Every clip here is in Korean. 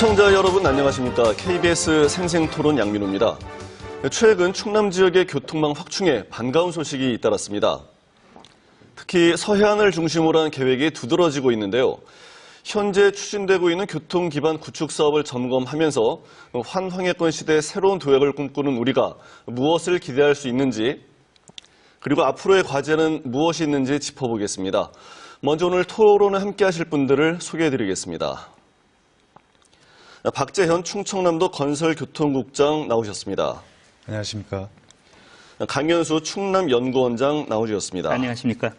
시청자 여러분 안녕하십니까? KBS 생생토론 양민호입니다. 최근 충남 지역의 교통망 확충에 반가운 소식이 잇따랐습니다. 특히 서해안을 중심으로 한 계획이 두드러지고 있는데요. 현재 추진되고 있는 교통 기반 구축 사업을 점검하면서 환황해권 시대의 새로운 도약을 꿈꾸는 우리가 무엇을 기대할 수 있는지, 그리고 앞으로의 과제는 무엇이 있는지 짚어보겠습니다. 먼저 오늘 토론에 함께 하실 분들을 소개해드리겠습니다. 박재현 충청남도 건설교통국장 나오셨습니다. 안녕하십니까. 강현수 충남연구원장 나오셨습니다. 안녕하십니까.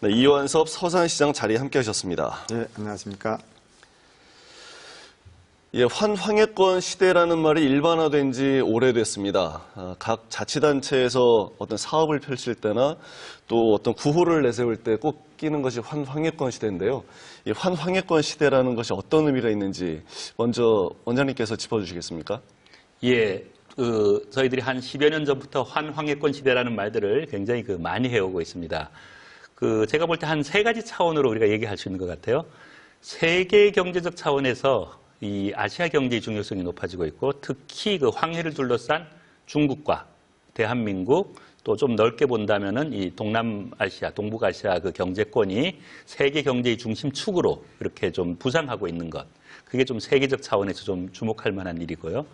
네, 이완섭 서산시장 자리에 함께 하셨습니다. 네, 안녕하십니까. 예, 환황해권 시대라는 말이 일반화된 지 오래됐습니다. 각 자치단체에서 어떤 사업을 펼칠 때나 또 어떤 구호를 내세울 때 꼭 끼는 것이 환황해권 시대인데요. 이 환황해권 시대라는 것이 어떤 의미가 있는지 먼저 원장님께서 짚어주시겠습니까? 예, 저희들이 한 10여 년 전부터 환황해권 시대라는 말들을 굉장히 많이 해오고 있습니다. 제가 볼 때 한 세 가지 차원으로 우리가 얘기할 수 있는 것 같아요. 세계 경제적 차원에서 이 아시아 경제의 중요성이 높아지고 있고, 특히 황해를 둘러싼 중국과 대한민국, 또 좀 넓게 본다면은 이 동남아시아, 동북아시아 경제권이 세계 경제의 중심축으로 이렇게 좀 부상하고 있는 것. 그게 좀 세계적 차원에서 좀 주목할 만한 일이고요.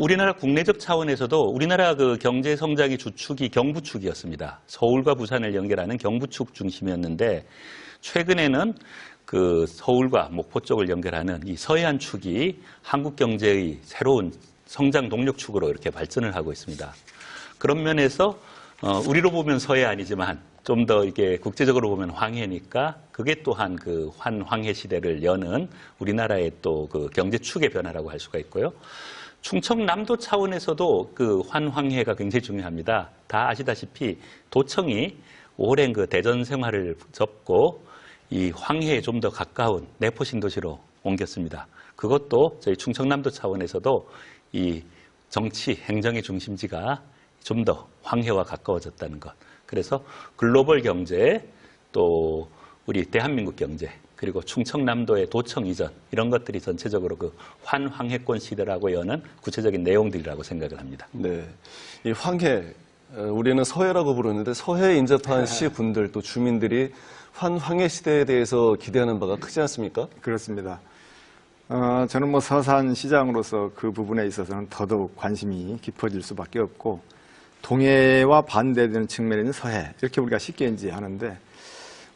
우리나라 국내적 차원에서도 우리나라 경제 성장의 주축이 경부축이었습니다. 서울과 부산을 연결하는 경부축 중심이었는데, 최근에는 서울과 목포 쪽을 연결하는 이 서해안 축이 한국 경제의 새로운 성장 동력축으로 이렇게 발전을 하고 있습니다. 그런 면에서 우리로 보면 서해안이지만 좀 더 이게 국제적으로 보면 황해니까 그게 또한 환황해 시대를 여는 우리나라의 또 경제축의 변화라고 할 수가 있고요. 충청남도 차원에서도 환황해가 굉장히 중요합니다. 다 아시다시피 도청이 오랜 대전 생활을 접고 이 황해에 좀 더 가까운 내포 신도시로 옮겼습니다. 그것도 저희 충청남도 차원에서도 이 정치, 행정의 중심지가 좀 더 황해와 가까워졌다는 것. 그래서 글로벌 경제, 또 우리 대한민국 경제, 그리고 충청남도의 도청 이전, 이런 것들이 전체적으로 환황해권 시대라고 여는 구체적인 내용들이라고 생각을 합니다. 네, 이 황해, 우리는 서해라고 부르는데 서해에 인접한 시군들, 또 주민들이 환황해 시대에 대해서 기대하는 바가 크지 않습니까? 그렇습니다. 저는 서산시장으로서 그 부분에 있어서는 더더욱 관심이 깊어질 수밖에 없고, 동해와 반대되는 측면에 있는 서해, 이렇게 우리가 쉽게 이제 하는데,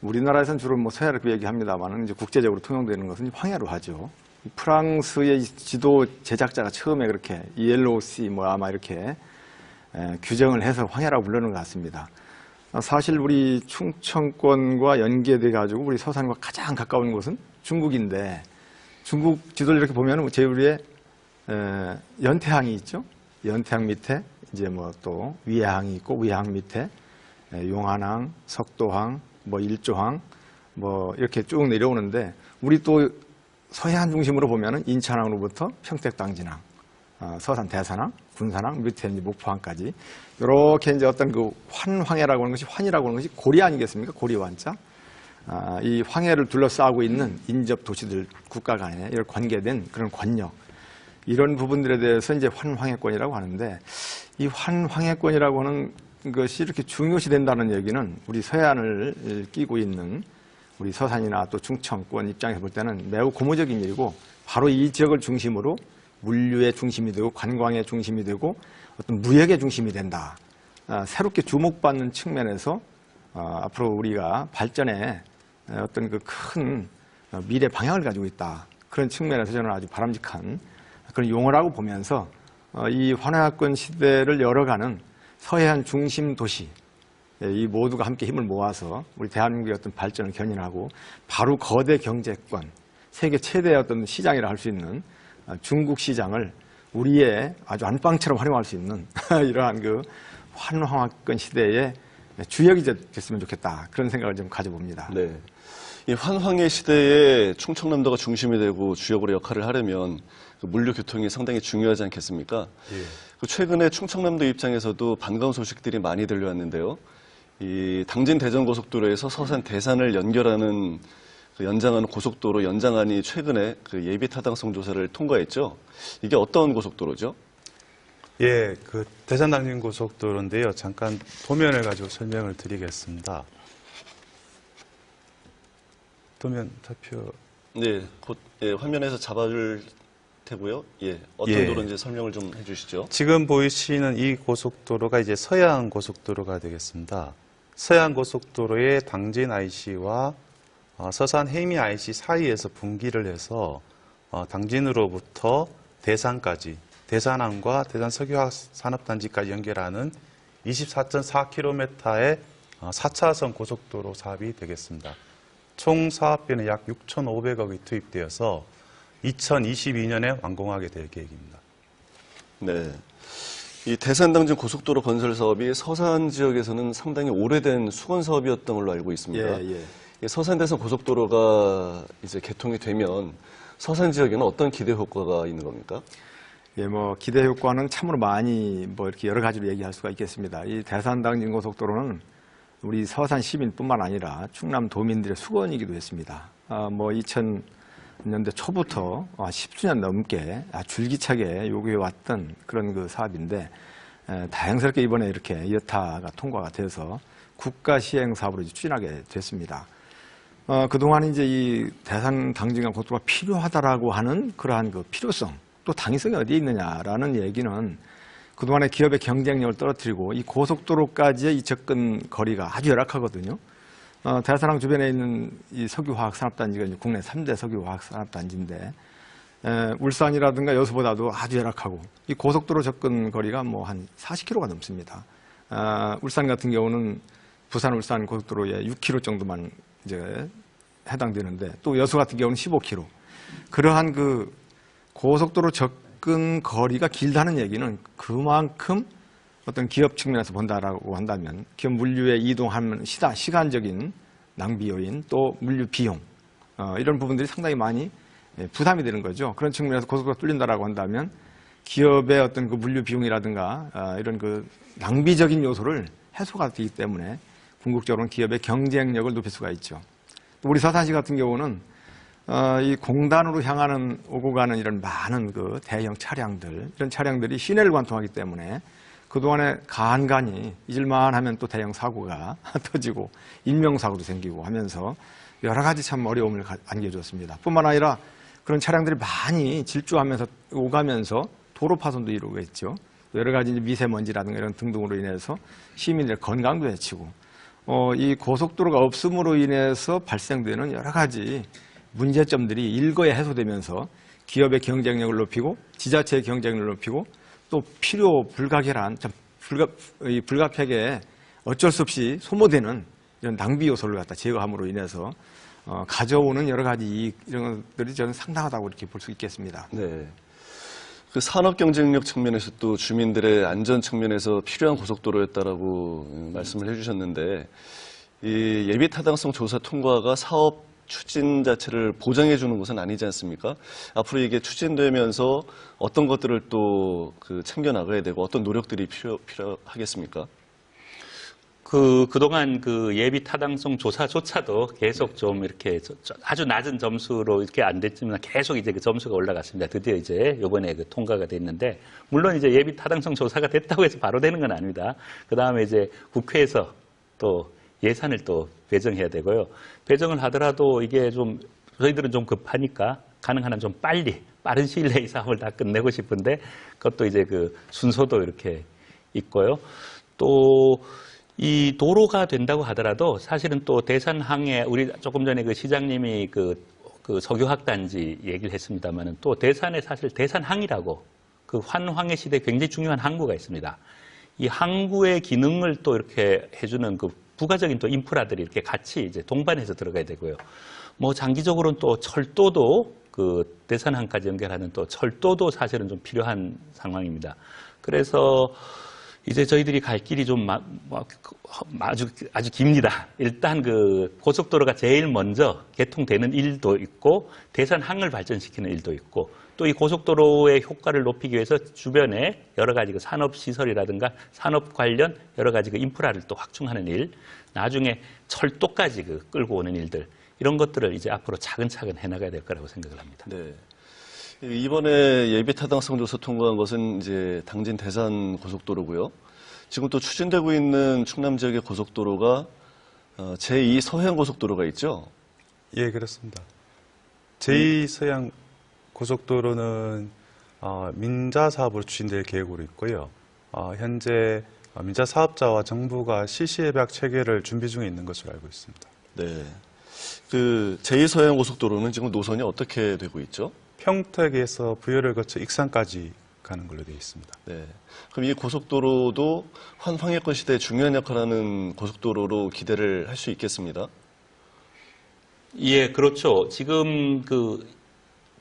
우리나라에서는 주로 서해를 얘기합니다만, 이제 국제적으로 통용되는 것은 황해로 하죠. 프랑스의 지도 제작자가 처음에 그렇게 ELOC 아마 이렇게 규정을 해서 황해라고 부르는 것 같습니다. 사실 우리 충청권과 연계돼 가지고 우리 서산과 가장 가까운 곳은 중국인데, 중국 지도를 이렇게 보면 제1위에 연태항이 있죠. 연태항 밑에 이제 또 위해항이 있고, 위해항 밑에 용안항, 석도항, 일조항 이렇게 쭉 내려오는데, 우리 또 서해안 중심으로 보면은 인천항으로부터 평택당진항, 서산 대산항, 군산항, 밑에 이제 목포항까지 이렇게 이제 어떤 환황해라고 하는 것이, 환이라고 하는 것이 고리 아니겠습니까? 고리 완자. 이 황해를 둘러싸고 있는 인접 도시들, 국가 간에 이런 관계된 그런 권력, 이런 부분들에 대해서 이제 환황해권이라고 하는데, 이 환황해권이라고 하는 것이 이렇게 중요시 된다는 얘기는 우리 서해안을 끼고 있는 우리 서산이나 또 충청권 입장에서 볼 때는 매우 고무적인 일이고, 바로 이 지역을 중심으로 물류의 중심이 되고 관광의 중심이 되고 어떤 무역의 중심이 된다. 새롭게 주목받는 측면에서 앞으로 우리가 발전에 어떤 큰 미래 방향을 가지고 있다. 그런 측면에서 저는 아주 바람직한 그런 용어라고 보면서 이 환황해권 시대를 열어가는 서해안 중심 도시, 이 모두가 함께 힘을 모아서 우리 대한민국의 어떤 발전을 견인하고, 바로 거대 경제권, 세계 최대의 어떤 시장이라 할 수 있는 중국 시장을 우리의 아주 안방처럼 활용할 수 있는 이러한 환황해권 시대의 주역이 됐으면 좋겠다, 그런 생각을 좀 가져봅니다. 네. 이 환황해 시대에 충청남도가 중심이 되고 주역으로 역할을 하려면 물류 교통이 상당히 중요하지 않겠습니까? 예. 최근에 충청남도 입장에서도 반가운 소식들이 많이 들려왔는데요. 이 당진 대전고속도로에서 서산 대산을 연결하는 그 연장하는 고속도로 연장안이 최근에 그 예비 타당성 조사를 통과했죠. 이게 어떤 고속도로죠? 예, 그 대산 당진 고속도로인데요. 잠깐 도면을 가지고 설명을 드리겠습니다. 도면 좌표. 네, 곧 예, 화면에서 잡아줄 테고요. 예, 어떤 예. 도로인지 설명을 좀 해주시죠. 지금 보이시는 이 고속도로가 이제 서해안 고속도로가 되겠습니다. 서해안 고속도로의 당진 IC와 서산 해미 IC 사이에서 분기를 해서 당진으로부터 대산까지, 대산항과 대산 석유화학산업단지까지 연결하는 24.4km의 4차선 고속도로 사업이 되겠습니다. 총 사업비는 약 6,500억이 투입되어서 2022년에 완공하게 될 계획입니다. 네. 이 대산당진 고속도로 건설 사업이 서산 지역에서는 상당히 오래된 수건 사업이었던 걸로 알고 있습니다. 예, 예. 이 서산대선 고속도로가 이제 개통이 되면 서산 지역에는 어떤 기대 효과가 있는 겁니까? 예, 뭐 기대 효과는 참으로 많이 뭐 이렇게 여러 가지로 얘기할 수가 있겠습니다. 이 대산당진 고속도로는 우리 서산 시민뿐만 아니라 충남 도민들의 수건이기도 했습니다. 뭐 2000년대 초부터 10주년 넘게 줄기차게 요구해 왔던 그런 그 사업인데 다행스럽게 이번에 이렇게 여타가 통과가 돼서 국가 시행 사업으로 추진하게 됐습니다. 그동안 이제 이 대산 당진간 고속도로가 필요하다라고 하는 그러한 그 필요성 또 당위성이 어디에 있느냐라는 얘기는 그동안의 기업의 경쟁력을 떨어뜨리고 이 고속도로까지의 이 접근 거리가 아주 열악하거든요. 대산항 주변에 있는 이 석유화학산업단지가 이제 국내 3대 석유화학산업단지인데 울산이라든가 여수보다도 아주 열악하고 이 고속도로 접근 거리가 뭐 한 40km가 넘습니다. 울산 같은 경우는 부산 울산 고속도로에 6km 정도만 이제 해당되는데 또 여수 같은 경우는 15km. 그러한 그 고속도로 접근 거리가 길다는 얘기는 그만큼 어떤 기업 측면에서 본다라고 한다면 기업 물류에 이동하는 시간적인 낭비 요인 또 물류 비용 이런 부분들이 상당히 많이 부담이 되는 거죠. 그런 측면에서 고속도로가 뚫린다라고 한다면 기업의 어떤 그 물류 비용이라든가 이런 그 낭비적인 요소를 해소가 되기 때문에 궁극적으로는 기업의 경쟁력을 높일 수가 있죠. 또 우리 서산시 같은 경우는 이 공단으로 향하는 오고 가는 이런 많은 그 대형 차량들 이런 차량들이 시내를 관통하기 때문에 그동안에 간간히 잊을만 하면 또 대형 사고가 터지고 인명사고도 생기고 하면서 여러 가지 참 어려움을 안겨줬습니다. 뿐만 아니라 그런 차량들이 많이 질주하면서 오가면서 도로 파손도 이루고 있죠. 여러 가지 미세먼지라든가 이런 등등으로 인해서 시민들의 건강도 해치고 이 고속도로가 없음으로 인해서 발생되는 여러 가지 문제점들이 일거에 해소되면서 기업의 경쟁력을 높이고 지자체의 경쟁력을 높이고 또 필요 불가결한 불가피하게 어쩔 수 없이 소모되는 이런 낭비 요소를 갖다 제거함으로 인해서 가져오는 여러 가지 이익 이런 것들이 저는 상당하다고 이렇게 볼 수 있겠습니다. 네. 그 산업 경쟁력 측면에서 또 주민들의 안전 측면에서 필요한 고속도로였다라고 말씀을 해주셨는데 이 예비 타당성 조사 통과가 사업 추진 자체를 보장해 주는 것은 아니지 않습니까? 앞으로 이게 추진되면서 어떤 것들을 또 그 챙겨 나가야 되고 어떤 노력들이 필요하겠습니까? 그동안 그 예비 타당성 조사조차도 계속 좀 이렇게 아주 낮은 점수로 이렇게 안 됐지만 계속 이제 그 점수가 올라갔습니다. 드디어 이제 요번에 그 통과가 됐는데, 물론 이제 예비 타당성 조사가 됐다고 해서 바로 되는 건 아닙니다. 그 다음에 이제 국회에서 또 예산을 또 배정해야 되고요. 배정을 하더라도 이게 좀 저희들은 좀 급하니까 가능한 한 좀 빠른 시일 내에 이 사업을 다 끝내고 싶은데 그것도 이제 그 순서도 이렇게 있고요. 또 이 도로가 된다고 하더라도 사실은 또 대산항에 우리 조금 전에 그 시장님이 그 석유화학단지 얘기를 했습니다만은 또 대산에 사실 대산항이라고 그 환황의 시대에 굉장히 중요한 항구가 있습니다. 이 항구의 기능을 또 이렇게 해주는 그 부가적인 또 인프라들이 이렇게 같이 이제 동반해서 들어가야 되고요. 뭐 장기적으로는 또 철도도 그 대산항까지 연결하는 또 철도도 사실은 좀 필요한 상황입니다. 그래서 이제 저희들이 갈 길이 좀 아주 깁니다. 일단 그 고속도로가 제일 먼저 개통되는 일도 있고 대산항을 발전시키는 일도 있고 또 이 고속도로의 효과를 높이기 위해서 주변에 여러 가지 그 산업시설이라든가 산업 관련 여러 가지 그 인프라를 또 확충하는 일, 나중에 철도까지 그 끌고 오는 일들, 이런 것들을 이제 앞으로 차근차근 해나가야 될 거라고 생각을 합니다. 네. 이번에 예비 타당성 조사 통과한 것은 이제 당진 대산 고속도로고요. 지금 또 추진되고 있는 충남 지역의 고속도로가 제2 서해안 고속도로가 있죠. 예, 그렇습니다. 제2서해안 고속도로는 민자 사업으로 추진될 계획으로 있고요. 현재 민자 사업자와 정부가 실시예약 체계를 준비 중에 있는 것으로 알고 있습니다. 네. 그 제2 서해안 고속도로는 지금 노선이 어떻게 되고 있죠? 평택에서 부여를 거쳐 익산까지 가는 걸로 되어 있습니다. 네. 그럼 이 고속도로도 환황해권 시대에 중요한 역할을 하는 고속도로로 기대를 할 수 있겠습니다. 예, 그렇죠. 지금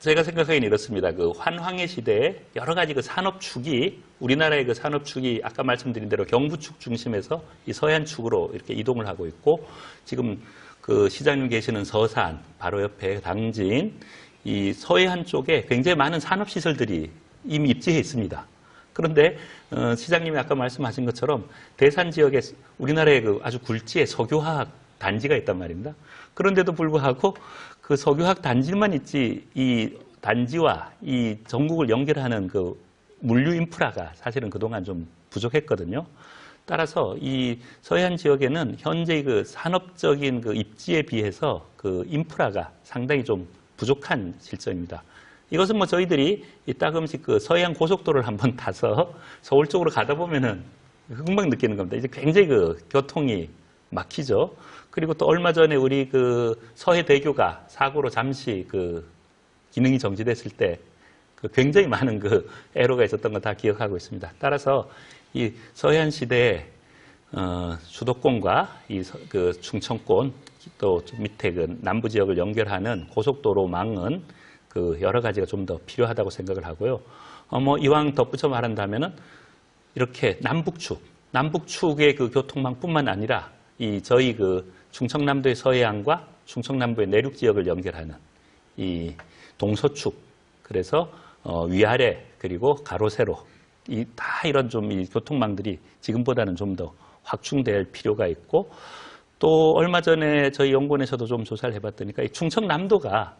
제가 생각하기는 이렇습니다. 환황의 시대에 여러 가지 산업축이, 우리나라의 산업축이 아까 말씀드린 대로 경부축 중심에서 이 서해안축으로 이렇게 이동을 하고 있고, 지금 시장님 계시는 서산, 바로 옆에 당진, 이 서해안 쪽에 굉장히 많은 산업시설들이 이미 입지해 있습니다. 그런데 시장님이 아까 말씀하신 것처럼 대산 지역에 우리나라의 아주 굴지의 석유화학 단지가 있단 말입니다. 그런데도 불구하고 그 석유화학 단지만 있지 이 단지와 이 전국을 연결하는 물류 인프라가 사실은 그동안 좀 부족했거든요. 따라서 이 서해안 지역에는 현재 산업적인 입지에 비해서 인프라가 상당히 좀 부족한 실정입니다. 이것은 저희들이 이따금씩 서해안 고속도로를 한번 타서 서울 쪽으로 가다 보면은 금방 느끼는 겁니다. 이제 굉장히 교통이 막히죠. 그리고 또 얼마 전에 우리 서해대교가 사고로 잠시 기능이 정지됐을 때 굉장히 많은 애로가 있었던 거 다 기억하고 있습니다. 따라서 이 서해안 시대에 수도권과 이 충청권 또 밑에 남부 지역을 연결하는 고속도로망은 여러 가지가 좀 더 필요하다고 생각을 하고요. 이왕 덧붙여 말한다면은 이렇게 남북축의 교통망뿐만 아니라 저희 충청남도의 서해안과 충청남도의 내륙 지역을 연결하는 이 동서축, 그래서 위아래 그리고 가로 세로 다 이런 이 교통망들이 지금보다는 좀 더 확충될 필요가 있고, 또 얼마 전에 저희 연구원에서도 좀 조사를 해봤더니까 이 충청남도가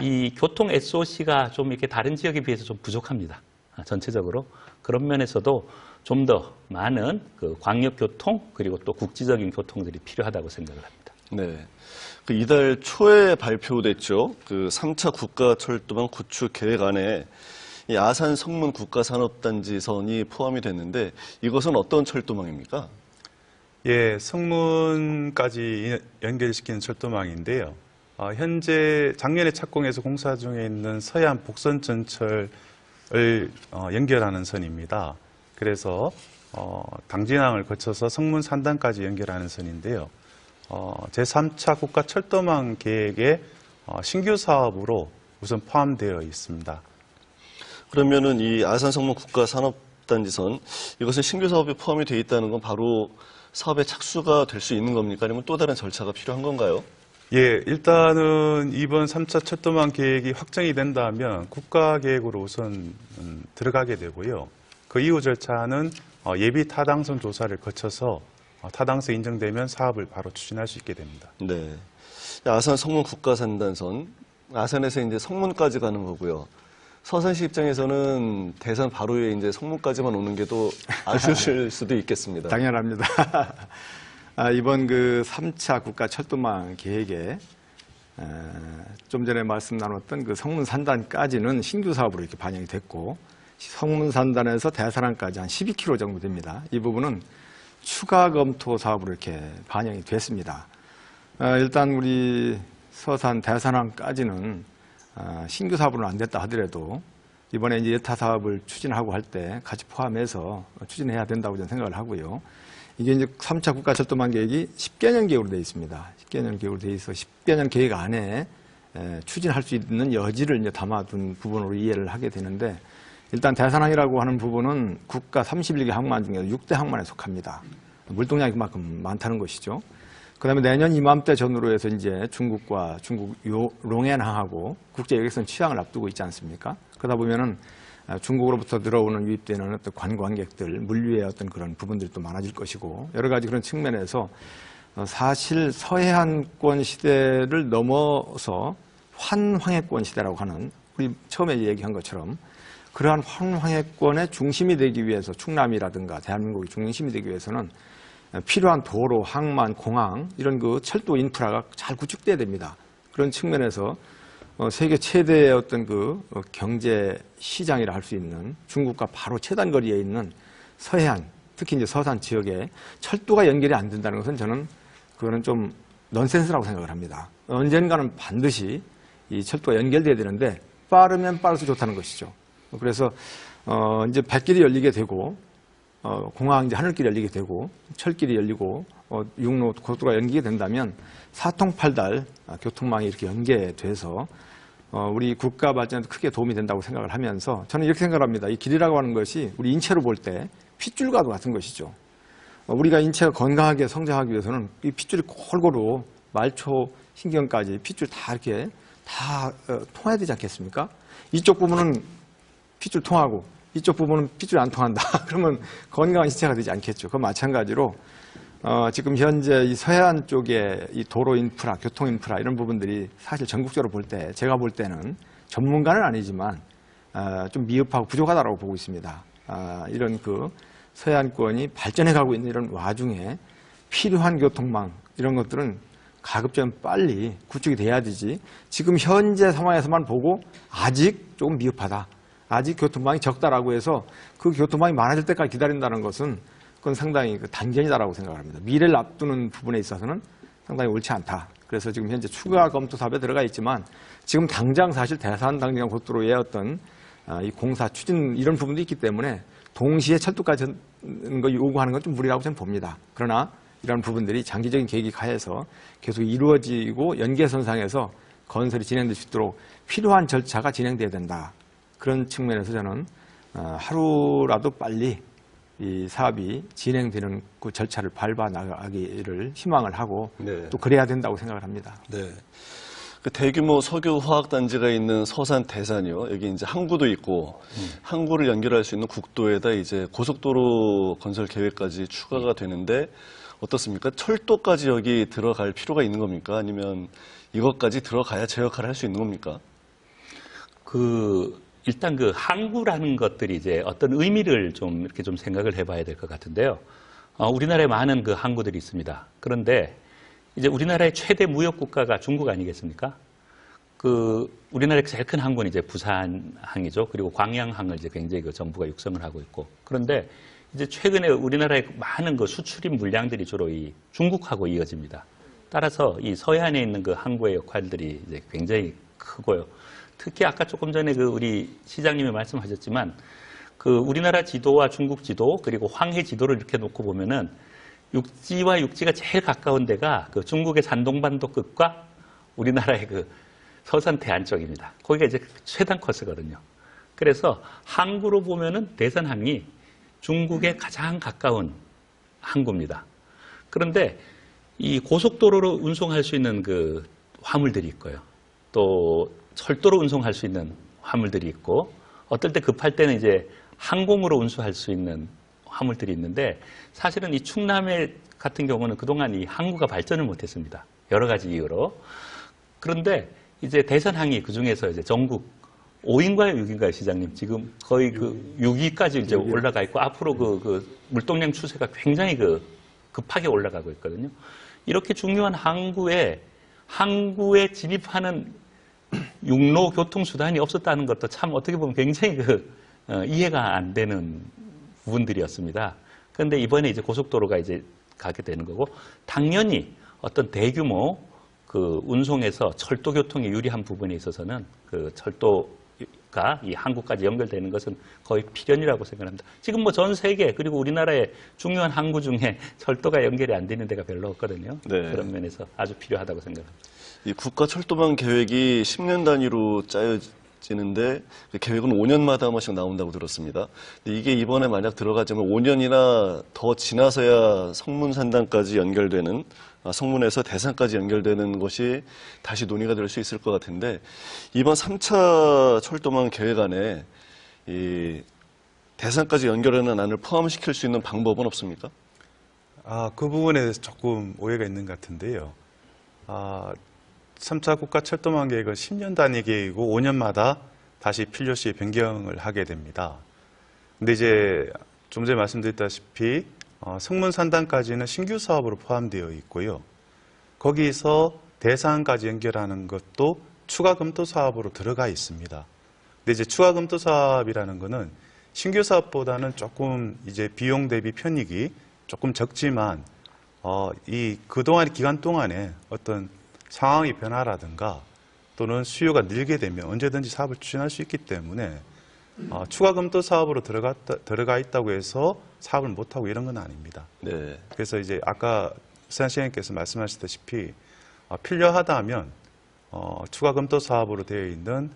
이 교통 SOC가 좀 이렇게 다른 지역에 비해서 좀 부족합니다. 전체적으로. 그런 면에서도 좀 더 많은 광역교통 그리고 또 국지적인 교통들이 필요하다고 생각을 합니다. 네. 이달 초에 발표됐죠. 3차 국가철도망 구축 계획 안에 이 아산 성문 국가산업단지선이 포함이 됐는데 이것은 어떤 철도망입니까? 예, 성문까지 연결시키는 철도망인데요. 현재 작년에 착공해서 공사 중에 있는 서해안 복선 전철을 연결하는 선입니다. 그래서 당진항을 거쳐서 성문 산단까지 연결하는 선인데요. 제3차 국가 철도망 계획에 신규 사업으로 우선 포함되어 있습니다. 그러면은 이 아산 성문 국가산업단지선 이것은 신규 사업에 포함이 되어 있다는 건 바로 사업에 착수가 될 수 있는 겁니까? 아니면 또 다른 절차가 필요한 건가요? 예, 일단은 이번 3차 철도망 계획이 확정이 된다면 국가계획으로 우선 들어가게 되고요. 그 이후 절차는 예비 타당성 조사를 거쳐서 타당성 인정되면 사업을 바로 추진할 수 있게 됩니다. 네. 아산 성문 국가산단선, 아산에서 이제 성문까지 가는 거고요. 서산시 입장에서는 대산 바로 위에 이제 성문까지만 오는 게 또 아쉬우실 수도 있겠습니다. 당연합니다. 이번 3차 국가 철도망 계획에 좀 전에 말씀 나눴던 성문 산단까지는 신규 사업으로 이렇게 반영이 됐고, 성문 산단에서 대산항까지 한 12km 정도 됩니다. 이 부분은 추가 검토 사업으로 이렇게 반영이 됐습니다. 일단 우리 서산 대산항까지는 신규 사업으로는 안 됐다 하더라도 이번에 이제 여타 사업을 추진하고 할 때 같이 포함해서 추진해야 된다고 저는 생각을 하고요. 이게 이제 3차 국가철도망 계획이 10개년 계획으로 되어 있습니다. 10개년 계획으로 되어 있어 10개년 계획 안에 추진할 수 있는 여지를 이제 담아둔 부분으로 이해를 하게 되는데, 일단 대산항이라고 하는 부분은 국가 31개 항만 중에 6대 항만에 속합니다. 물동량이 그만큼 많다는 것이죠. 그다음에 내년 이맘때 전후로 해서 이제 중국 롱앤항하고 국제 여객선 취항을 앞두고 있지 않습니까? 그러다 보면은 중국으로부터 들어오는 유입되는 어떤 관광객들, 물류의 어떤 그런 부분들이 또 많아질 것이고, 여러 가지 그런 측면에서 사실 서해안권 시대를 넘어서 환황해권 시대라고 하는 우리 처음에 얘기한 것처럼 그러한 환황해권의 중심이 되기 위해서 충남이라든가 대한민국의 중심이 되기 위해서는 필요한 도로, 항만, 공항 이런 그 철도 인프라가 잘 구축돼야 됩니다. 그런 측면에서 세계 최대의 어떤 그 경제 시장이라 할 수 있는 중국과 바로 최단거리에 있는 서해안, 특히 이제 서산 지역에 철도가 연결이 안 된다는 것은 저는 그거는 좀 넌센스라고 생각을 합니다. 언젠가는 반드시 이 철도가 연결돼야 되는데 빠르면 빠를수록 좋다는 것이죠. 그래서 이제 뱃길이 열리게 되고 공항 이제 하늘길이 열리게 되고 철길이 열리고 육로 고속도로가 연기게 된다면 사통팔달 교통망이 이렇게 연계돼서 우리 국가 발전에 크게 도움이 된다고 생각을 하면서 저는 이렇게 생각을 합니다. 이 길이라고 하는 것이 우리 인체로 볼 때 핏줄과도 같은 것이죠. 우리가 인체가 건강하게 성장하기 위해서는 이 핏줄이 골고루 말초, 신경까지 핏줄 다 이렇게 다 통해야 되지 않겠습니까? 이쪽 부분은 핏줄 통하고 이쪽 부분은 핏줄이 안 통한다. 그러면 건강한 신체가 되지 않겠죠. 그건 마찬가지로 지금 현재 이 서해안 쪽에 이 도로 인프라, 교통 인프라 이런 부분들이 사실 전국적으로 볼 때 제가 볼 때는 전문가는 아니지만 좀 미흡하고 부족하다고 보고 있습니다. 이런 그 서해안권이 발전해가고 있는 이런 와중에 필요한 교통망 이런 것들은 가급적 빨리 구축이 돼야 되지. 지금 현재 상황에서만 보고 아직 조금 미흡하다. 아직 교통망이 적다라고 해서 그 교통망이 많아질 때까지 기다린다는 것은 그건 상당히 단견이다라고 생각합니다. 미래를 앞두는 부분에 있어서는 상당히 옳지 않다. 그래서 지금 현재 추가 검토 사업에 들어가 있지만 지금 당장 사실 대산 당장 고속도로의 어떤 이 공사 추진 이런 부분도 있기 때문에 동시에 철도까지 거 요구하는 건 좀 무리라고 저는 봅니다. 그러나 이런 부분들이 장기적인 계획이 가해서 계속 이루어지고 연계선상에서 건설이 진행될 수 있도록 필요한 절차가 진행돼야 된다. 그런 측면에서 저는 하루라도 빨리 이 사업이 진행되는 그 절차를 밟아 나가기를 희망을 하고 네. 또 그래야 된다고 생각을 합니다. 네. 그 대규모 석유화학단지가 있는 서산 대산이요. 여기 이제 항구도 있고 항구를 연결할 수 있는 국도에다 이제 고속도로 건설 계획까지 추가가 되는데 어떻습니까? 철도까지 여기 들어갈 필요가 있는 겁니까? 아니면 이것까지 들어가야 제 역할을 할 수 있는 겁니까? 일단 그 항구라는 것들이 이제 어떤 의미를 좀 이렇게 좀 생각을 해봐야 될 것 같은데요. 우리나라에 많은 그 항구들이 있습니다. 그런데 이제 우리나라의 최대 무역 국가가 중국 아니겠습니까? 우리나라의 제일 큰 항구는 이제 부산항이죠. 그리고 광양항을 이제 굉장히 그 정부가 육성을 하고 있고. 그런데 이제 최근에 우리나라의 많은 그 수출입 물량들이 주로 이 중국하고 이어집니다. 따라서 이 서해안에 있는 그 항구의 역할들이 이제 굉장히 크고요. 특히 아까 조금 전에 우리 시장님이 말씀하셨지만 우리나라 지도와 중국 지도 그리고 황해 지도를 이렇게 놓고 보면은 육지와 육지가 제일 가까운 데가 중국의 산동반도 끝과 우리나라의 서산 대안 쪽입니다. 거기가 이제 최단 코스거든요. 그래서 항구로 보면은 대산항이 중국에 가장 가까운 항구입니다. 그런데 이 고속도로로 운송할 수 있는 화물들이 있고요. 또 철도로 운송할 수 있는 화물들이 있고 어떨 때 급할 때는 이제 항공으로 운수할 수 있는 화물들이 있는데 사실은 이 충남해 같은 경우는 그동안 이 항구가 발전을 못했습니다. 여러 가지 이유로. 그런데 이제 대산항이 그 중에서 이제 전국 5위인가요, 6위인가요, 시장님? 지금 거의 6위까지 이제 올라가 있고 앞으로 물동량 추세가 굉장히 급하게 올라가고 있거든요. 이렇게 중요한 항구에 진입하는 육로 교통수단이 없었다는 것도 참 어떻게 보면 굉장히 이해가 안 되는 부분들이었습니다. 그런데 이번에 이제 고속도로가 이제 가게 되는 거고, 당연히 어떤 대규모 운송에서 철도 교통에 유리한 부분에 있어서는 철도가 이 항구까지 연결되는 것은 거의 필연이라고 생각합니다. 지금 전 세계 그리고 우리나라의 중요한 항구 중에 철도가 연결이 안 되는 데가 별로 없거든요. 네. 그런 면에서 아주 필요하다고 생각합니다. 이 국가 철도망 계획이 10년 단위로 짜여지는데 그 계획은 5년마다 한 번씩 나온다고 들었습니다. 근데 이게 이번에 만약 들어가자면 5년이나 더 지나서야 성문산단까지 연결되는, 성문에서 대산까지 연결되는 것이 다시 논의가 될 수 있을 것 같은데, 이번 3차 철도망 계획 안에 이 대산까지 연결하는 안을 포함시킬 수 있는 방법은 없습니까? 그 부분에 대해서 조금 오해가 있는 것 같은데요. 3차 국가 철도망 계획은 10년 단위 계획이고 5년마다 다시 필요시 변경을 하게 됩니다. 근데 이제 좀 전에 말씀드렸다시피 성문 산단까지는 신규 사업으로 포함되어 있고요. 거기서 대산까지 연결하는 것도 추가 검토 사업으로 들어가 있습니다. 근데 이제 추가 검토 사업이라는 거는 신규 사업보다는 조금 이제 비용 대비 편익이 조금 적지만 이 그동안 기간 동안에 어떤 상황의 변화라든가 또는 수요가 늘게 되면 언제든지 사업을 추진할 수 있기 때문에 추가 검토 사업으로 들어가 있다고 해서 사업을 못하고 이런 건 아닙니다. 네. 그래서 이제 아까 수산 시장님께서 말씀하셨다시피 필요하다면 추가 검토 사업으로 되어 있는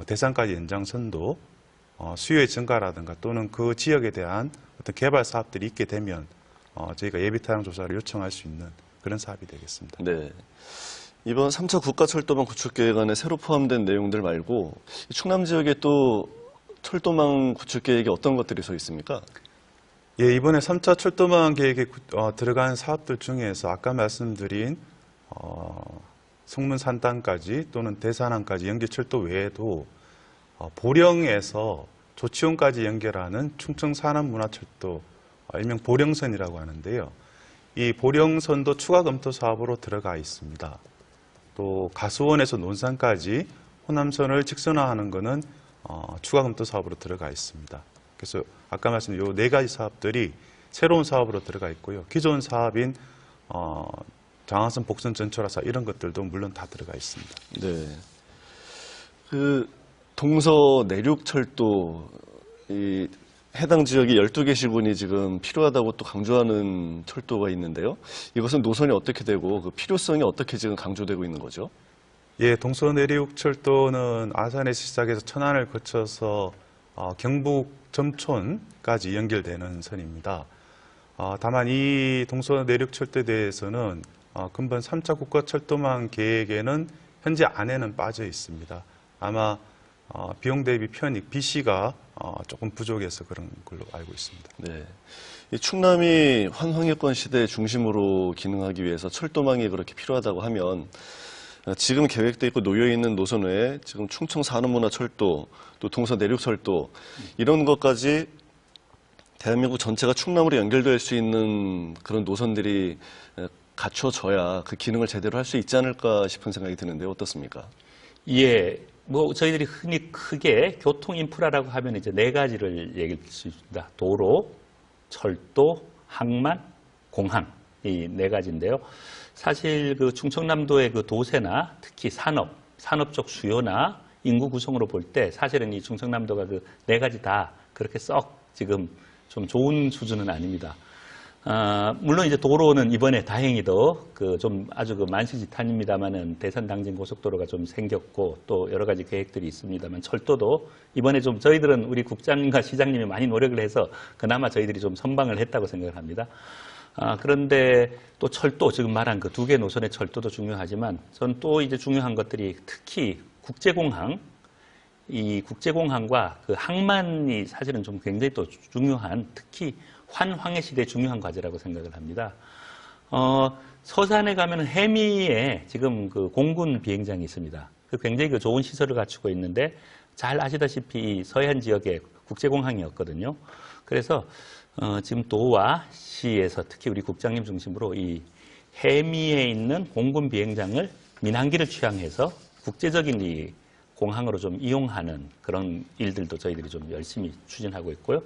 대상까지 연장선도 수요의 증가라든가 또는 그 지역에 대한 어떤 개발 사업들이 있게 되면 저희가 예비 타당 조사를 요청할 수 있는 그런 사업이 되겠습니다. 네. 이번 3차 국가철도망 구축계획안에 새로 포함된 내용들 말고 충남 지역에 또 철도망 구축계획에 어떤 것들이 서 있습니까? 예, 이번에 3차 철도망 계획에 들어간 사업들 중에서 아까 말씀드린 성문 산단까지 또는 대산항까지 연계철도 외에도 보령에서 조치원까지 연결하는 충청 산업문화철도 일명 보령선이라고 하는데요. 이 보령선도 추가 검토 사업으로 들어가 있습니다. 또 가수원에서 논산까지 호남선을 직선화하는 것은 추가 검토 사업으로 들어가 있습니다. 그래서 아까 말씀드린 이 네 가지 사업들이 새로운 사업으로 들어가 있고요. 기존 사업인 장항선 복선 전철화사 이런 것들도 물론 다 들어가 있습니다. 네. 그 동서 내륙철도 이 해당 지역이 12개 시군이 지금 필요하다고 또 강조하는 철도가 있는데요. 이것은 노선이 어떻게 되고 그 필요성이 어떻게 지금 강조되고 있는 거죠? 예, 동서내륙철도는 아산에서 시작해서 천안을 거쳐서 경북 점촌까지 연결되는 선입니다. 다만 이 동서내륙철도에 대해서는 근본 3차 국가철도망 계획에는 현재 안에는 빠져 있습니다. 아마 비용 대비 편익, BC가 조금 부족해서 그런 걸로 알고 있습니다. 네. 이 충남이 환황여건 시대 중심으로 기능하기 위해서 철도망이 그렇게 필요하다고 하면 지금 계획돼 있고 놓여 있는 노선 외에 지금 충청 산업문화철도, 또 동서 내륙철도 이런 것까지 대한민국 전체가 충남으로 연결될 수 있는 그런 노선들이 갖춰져야 그 기능을 제대로 할 수 있지 않을까 싶은 생각이 드는데 어떻습니까? 예, 뭐 저희들이 흔히 크게 교통 인프라라고 하면 이제 네 가지를 얘기할 수 있습니다. 도로, 철도, 항만, 공항 이 네 가지인데요. 사실 그 충청남도의 그 도세나 특히 산업 쪽 수요나 인구 구성으로 볼 때 사실은 이 충청남도가 그 네 가지 다 그렇게 썩 지금 좀 좋은 수준은 아닙니다. 물론 이제 도로는 이번에 다행히도 그 좀 아주 그 만시지탄입니다만은 대산 당진 고속도로가 좀 생겼고 또 여러 가지 계획들이 있습니다만 철도도 이번에 좀 저희들은 우리 국장님과 시장님이 많이 노력을 해서 그나마 저희들이 좀 선방을 했다고 생각을 합니다. 그런데 또 철도 지금 말한 그 두 개 노선의 철도도 중요하지만 전 또 이제 중요한 것들이 특히 국제공항 이 국제공항과 그 항만이 사실은 좀 굉장히 또 중요한 특히 환황해 시대에 중요한 과제라고 생각을 합니다. 서산에 가면 해미에 지금 그 공군 비행장이 있습니다. 그 굉장히 그 좋은 시설을 갖추고 있는데 잘 아시다시피 서해안 지역에 국제공항이었거든요. 그래서 지금 도와 시에서 특히 우리 국장님 중심으로 이 해미에 있는 공군 비행장을 민항기를 취향해서 국제적인 이 공항으로 좀 이용하는 그런 일들도 저희들이 좀 열심히 추진하고 있고요.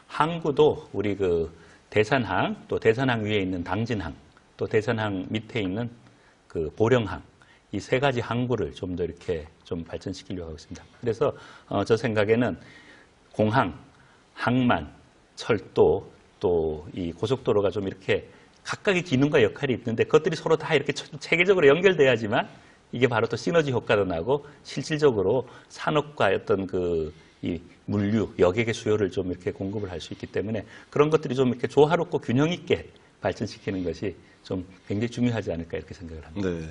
항구도 우리 그 대산항, 또 대산항 위에 있는 당진항, 또 대산항 밑에 있는 그 보령항, 이 세 가지 항구를 좀 더 이렇게 좀 발전시키려고 하고 있습니다. 그래서 저 생각에는 공항, 항만, 철도, 또 이 고속도로가 좀 이렇게 각각의 기능과 역할이 있는데 그것들이 서로 다 이렇게 체계적으로 연결돼야지만 이게 바로 또 시너지 효과도 나고 실질적으로 산업과 어떤 그 이 물류, 여객의 수요를 좀 이렇게 공급을 할 수 있기 때문에 그런 것들이 좀 이렇게 조화롭고 균형 있게 발전시키는 것이 좀 굉장히 중요하지 않을까 이렇게 생각을 합니다. 네.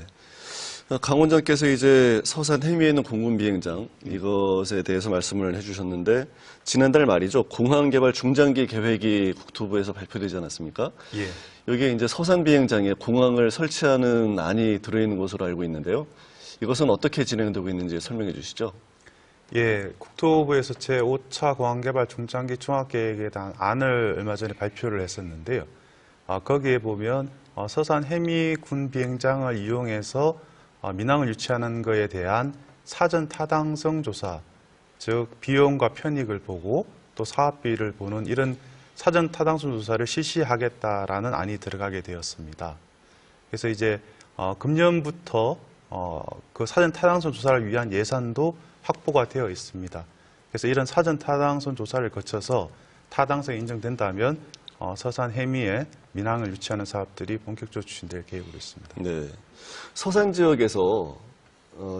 강 원장께서 이제 서산 해미에 있는 공군 비행장 이것에 대해서 말씀을 해주셨는데 지난달 말이죠. 공항 개발 중장기 계획이 국토부에서 발표되지 않았습니까? 예. 여기에 이제 서산 비행장에 공항을 설치하는 안이 들어있는 것으로 알고 있는데요. 이것은 어떻게 진행되고 있는지 설명해 주시죠. 예, 국토부에서 제5차 공항개발 중장기 종합계획에 대한 안을 얼마 전에 발표를 했었는데요. 거기에 보면 서산 해미 군 비행장을 이용해서 민항을 유치하는 것에 대한 사전 타당성 조사, 즉 비용과 편익을 보고 또 사업비를 보는 이런 사전 타당성 조사를 실시하겠다라는 안이 들어가게 되었습니다. 그래서 이제 금년부터 그 사전 타당성 조사를 위한 예산도 확보가 되어 있습니다. 그래서 이런 사전 타당성 조사를 거쳐서 타당성이 인정된다면 서산 해미에 민항을 유치하는 사업들이 본격적으로 추진될 계획으로 있습니다. 네, 서산 지역에서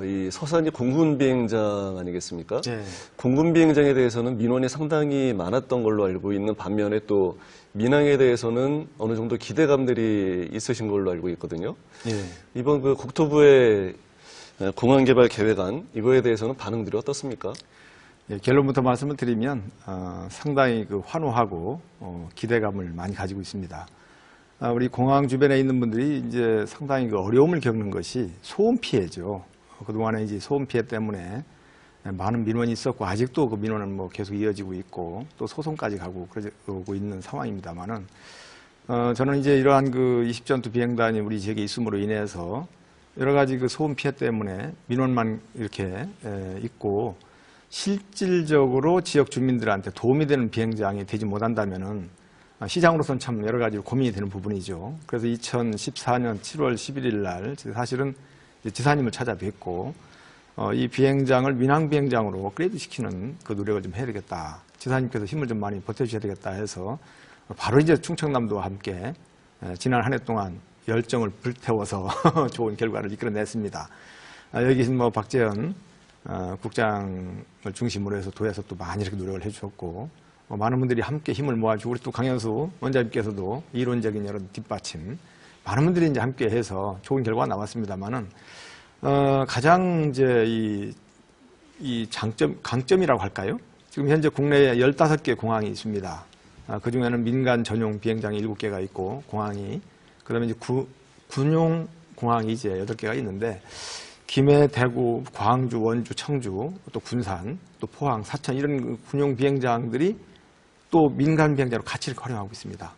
이 서산이 공군 비행장 아니겠습니까? 네. 공군 비행장에 대해서는 민원이 상당히 많았던 걸로 알고 있는 반면에 또 민항에 대해서는 어느 정도 기대감들이 있으신 걸로 알고 있거든요. 예. 이번 그 국토부의 공항 개발 계획안 이거에 대해서는 반응들이 어떻습니까? 예, 결론부터 말씀을 드리면 상당히 환호하고 기대감을 많이 가지고 있습니다. 우리 공항 주변에 있는 분들이 이제 상당히 어려움을 겪는 것이 소음 피해죠. 그동안에 이제 소음 피해 때문에 많은 민원이 있었고 아직도 그 민원은 계속 이어지고 있고 또 소송까지 가고 있는 상황입니다만은 저는 이제 이러한 20전투 비행단이 우리 지역에 있음으로 인해서 여러 가지 소음 피해 때문에 민원만 이렇게 있고 실질적으로 지역 주민들한테 도움이 되는 비행장이 되지 못한다면은 시장으로서는 참 여러 가지로 고민이 되는 부분이죠. 그래서 2014년 7월 11일 날 사실은 지사님을 찾아뵙고 이 비행장을 민항 비행장으로 업그레이드 시키는 그 노력을 좀 해야 되겠다. 지사님께서 힘을 좀 많이 보태주셔야 되겠다 해서 바로 이제 충청남도와 함께 지난 한 해 동안 열정을 불태워서 좋은 결과를 이끌어냈습니다. 여기 계신 박재현 국장을 중심으로 해서 도에서 또 많이 이렇게 노력을 해주셨고 많은 분들이 함께 힘을 모아주고 우리 또 강현수 원장님께서도 이론적인 여러 뒷받침 많은 분들이 이제 함께 해서 좋은 결과가 나왔습니다만은 가장 이제 이 강점이라고 할까요? 지금 현재 국내에 15개 공항이 있습니다. 그 중에는 민간 전용 비행장이 7개가 있고 공항이 그다음에 이제 군용 공항이 이제 8개가 있는데 김해, 대구, 광주, 원주, 청주, 또 군산, 또 포항, 사천 이런 군용 비행장들이 또 민간 비행장으로 같이 이렇게 활용하고 있습니다.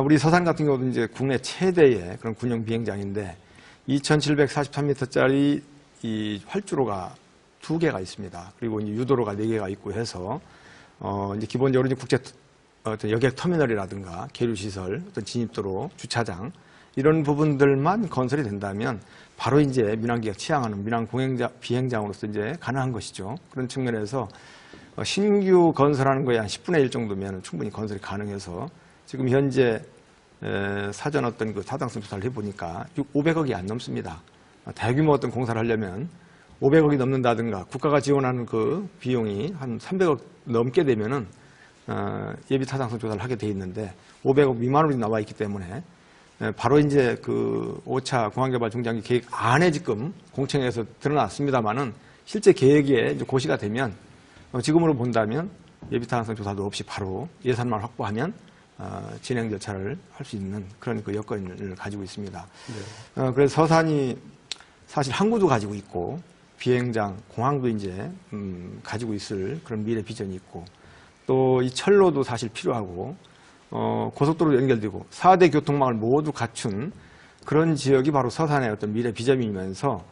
우리 서산 같은 경우도 이제 국내 최대의 그런 군용 비행장인데 2,743m짜리 이 활주로가 2개가 있습니다. 그리고 이제 유도로가 4개가 있고 해서 이제 기본적으로 이제 국제 어떤 여객 터미널이라든가 계류시설, 어떤 진입도로, 주차장 이런 부분들만 건설이 된다면 바로 이제 민항기가 취항하는 민항 비행장으로서 이제 가능한 것이죠. 그런 측면에서 신규 건설하는 거에 한 10분의 1 정도면 충분히 건설이 가능해서 지금 현재 사전 어떤 타당성 조사를 해보니까 500억이 안 넘습니다. 대규모 어떤 공사를 하려면 500억이 넘는다든가 국가가 지원하는 그 비용이 한 300억 넘게 되면은 예비 타당성 조사를 하게 돼 있는데 500억 미만으로 나와 있기 때문에 바로 이제 5차 공항개발 중장기 계획 안에 지금 공청회에서 드러났습니다만은 실제 계획에 이제 고시가 되면 지금으로 본다면 예비 타당성 조사도 없이 바로 예산만 확보하면 진행 절차를 할 수 있는 그런 여건을 가지고 있습니다. 네. 그래서 서산이 사실 항구도 가지고 있고 비행장, 공항도 이제 가지고 있을 그런 미래 비전이 있고 또 이 철로도 사실 필요하고 고속도로 연결되고 4대 교통망을 모두 갖춘 그런 지역이 바로 서산의 어떤 미래 비전이면서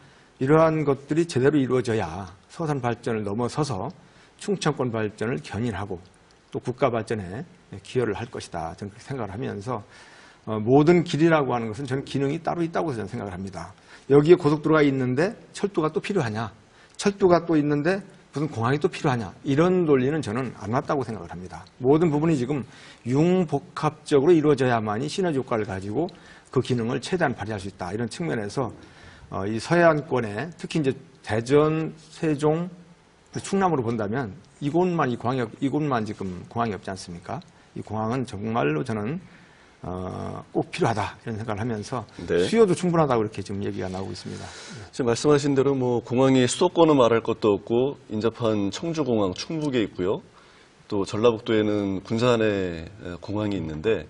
이러한 것들이 제대로 이루어져야 서산 발전을 넘어서서 충청권 발전을 견인하고 또 국가 발전에 기여를 할 것이다. 저는 그렇게 생각을 하면서 모든 길이라고 하는 것은 저는 기능이 따로 있다고 저는 생각을 합니다. 여기에 고속도로가 있는데 철도가 또 필요하냐? 철도가 또 있는데 무슨 공항이 또 필요하냐? 이런 논리는 저는 안 맞다고 생각을 합니다. 모든 부분이 지금 융복합적으로 이루어져야만이 시너지 효과를 가지고 그 기능을 최대한 발휘할 수 있다. 이런 측면에서 이 서해안권에 특히 이제 대전, 세종, 충남으로 본다면 이곳만 지금 공항이 없지 않습니까? 이 공항은 정말로 저는 꼭 필요하다 이런 생각을 하면서 네. 수요도 충분하다고 이렇게 지금 얘기가 나오고 있습니다. 지금 말씀하신 대로 뭐 공항이 수도권은 말할 것도 없고 인접한 청주공항 충북에 있고요. 또 전라북도에는 군산에 공항이 있는데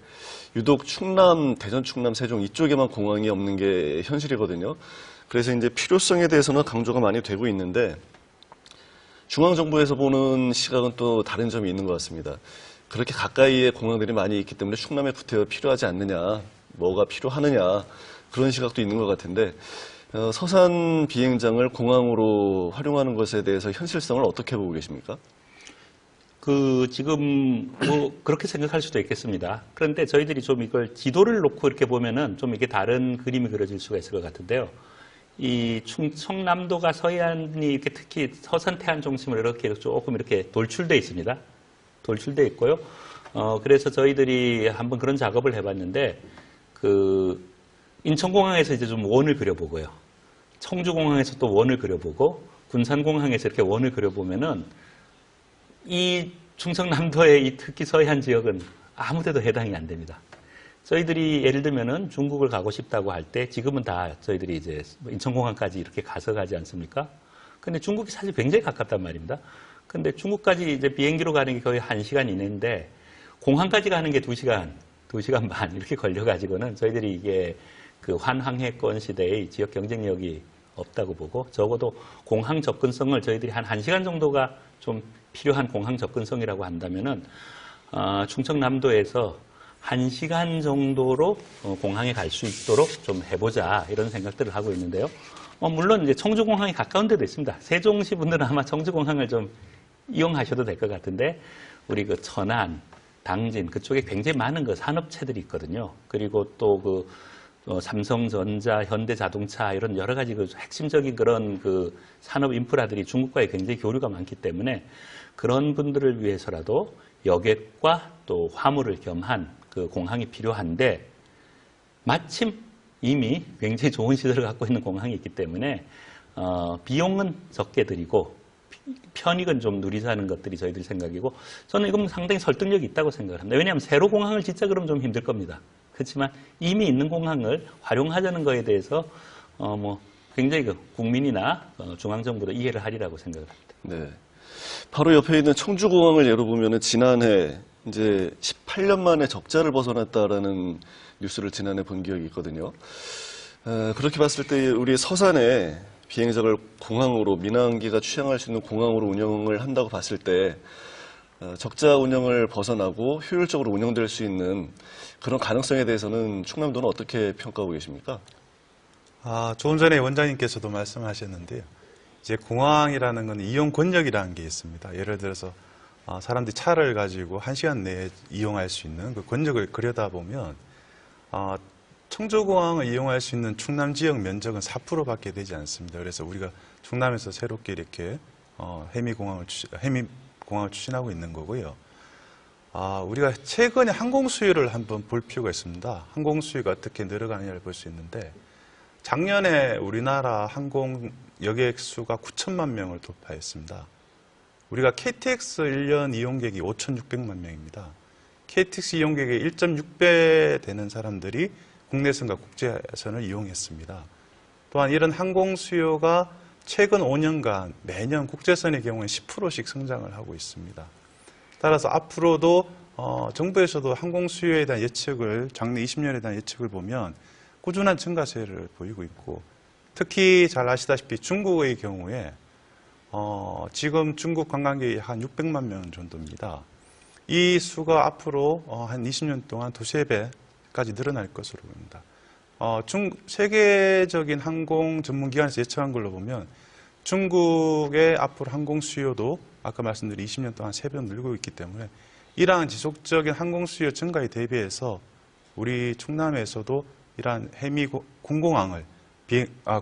유독 충남, 대전, 충남, 세종 이쪽에만 공항이 없는 게 현실이거든요. 그래서 이제 필요성에 대해서는 강조가 많이 되고 있는데 중앙정부에서 보는 시각은 또 다른 점이 있는 것 같습니다. 그렇게 가까이에 공항들이 많이 있기 때문에 충남에 구태여 필요하지 않느냐, 뭐가 필요하느냐 그런 시각도 있는 것 같은데 서산 비행장을 공항으로 활용하는 것에 대해서 현실성을 어떻게 보고 계십니까? 지금 뭐 그렇게 생각할 수도 있겠습니다. 그런데 저희들이 좀 이걸 지도를 놓고 이렇게 보면은 좀 이게 다른 그림이 그려질 수가 있을 것 같은데요. 이 충남도가 서해안이 이렇게 특히 서산 태안 중심으로 이렇게 조금 이렇게 돌출돼 있습니다. 돌출돼 있고요. 그래서 저희들이 한번 그런 작업을 해봤는데 인천공항에서 이제 좀 원을 그려보고요. 청주공항에서 또 원을 그려보고 군산공항에서 이렇게 원을 그려보면은 이 충청남도의 이 특히 서해안 지역은 아무데도 해당이 안 됩니다. 저희들이 예를 들면은 중국을 가고 싶다고 할 때 지금은 다 저희들이 이제 인천공항까지 이렇게 가서 가지 않습니까? 근데 중국이 사실 굉장히 가깝단 말입니다. 근데 중국까지 이제 비행기로 가는 게 거의 1시간 이내인데 공항까지 가는 게 2시간 반 이렇게 걸려가지고는 저희들이 이게 그 환항해권 시대의 지역 경쟁력이 없다고 보고 적어도 공항 접근성을 저희들이 한 1시간 정도가 좀 필요한 공항 접근성이라고 한다면은 충청남도에서 1시간 정도로 공항에 갈 수 있도록 좀 해보자 이런 생각들을 하고 있는데요. 물론 이제 청주공항이 가까운 데도 있습니다. 세종시 분들은 아마 청주공항을 좀 이용하셔도 될 것 같은데 우리 그 천안, 당진 그쪽에 굉장히 많은 그 산업체들이 있거든요. 그리고 또 삼성전자, 현대자동차 이런 여러 가지 그 핵심적인 그런 그 산업 인프라들이 중국과의 굉장히 교류가 많기 때문에 그런 분들을 위해서라도 여객과 또 화물을 겸한 그 공항이 필요한데 마침 이미 굉장히 좋은 시설을 갖고 있는 공항이 있기 때문에 비용은 적게 들이고 편익은 좀 누리자는 것들이 저희들 생각이고 저는 이건 상당히 설득력이 있다고 생각을 합니다. 왜냐하면 새로 공항을 짓자 그러면 좀 힘들 겁니다. 그렇지만 이미 있는 공항을 활용하자는 거에 대해서 굉장히 국민이나 중앙정부도 이해를 하리라고 생각을 합니다. 네. 바로 옆에 있는 청주공항을 예로 보면은 지난해 이제 18년 만에 적자를 벗어났다라는 뉴스를 지난해 본 기억이 있거든요. 그렇게 봤을 때 우리 서산에 비행장을 공항으로 민항기가 취항할 수 있는 공항으로 운영을 한다고 봤을 때 적자 운영을 벗어나고 효율적으로 운영될 수 있는 그런 가능성에 대해서는 충남도는 어떻게 평가하고 계십니까? 조금 전에 원장님께서도 말씀하셨는데요. 이제 공항이라는 건 이용 권역이라는 게 있습니다. 예를 들어서 사람들이 차를 가지고 1시간 내에 이용할 수 있는 그 권역을 그려다 보면 청주공항을 이용할 수 있는 충남 지역 면적은 4%밖에 되지 않습니다. 그래서 우리가 충남에서 새롭게 이렇게 해미공항을 추진하고 있는 거고요. 우리가 최근에 항공 수요를 한번 볼 필요가 있습니다. 항공 수요가 어떻게 늘어가느냐를 볼 수 있는데 작년에 우리나라 항공 여객 수가 9천만 명을 돌파했습니다. 우리가 KTX 1년 이용객이 5,600만 명입니다. KTX 이용객의 1.6배 되는 사람들이 국내선과 국제선을 이용했습니다. 또한 이런 항공 수요가 최근 5년간 매년 국제선의 경우에 10%씩 성장을 하고 있습니다. 따라서 앞으로도 정부에서도 항공 수요에 대한 예측을 작년 20년에 대한 예측을 보면 꾸준한 증가세를 보이고 있고 특히 잘 아시다시피 중국의 경우에 지금 중국 관광객이 한 600만 명 정도입니다. 이 수가 앞으로 한 20년 동안 두세 배까지 늘어날 것으로 보입니다. 세계적인 항공 전문기관에서 예측한 걸로 보면 중국의 앞으로 항공 수요도 아까 말씀드린 20년 동안 3배 늘고 있기 때문에 이러한 지속적인 항공 수요 증가에 대비해서 우리 충남에서도 이러한 해미 군공항을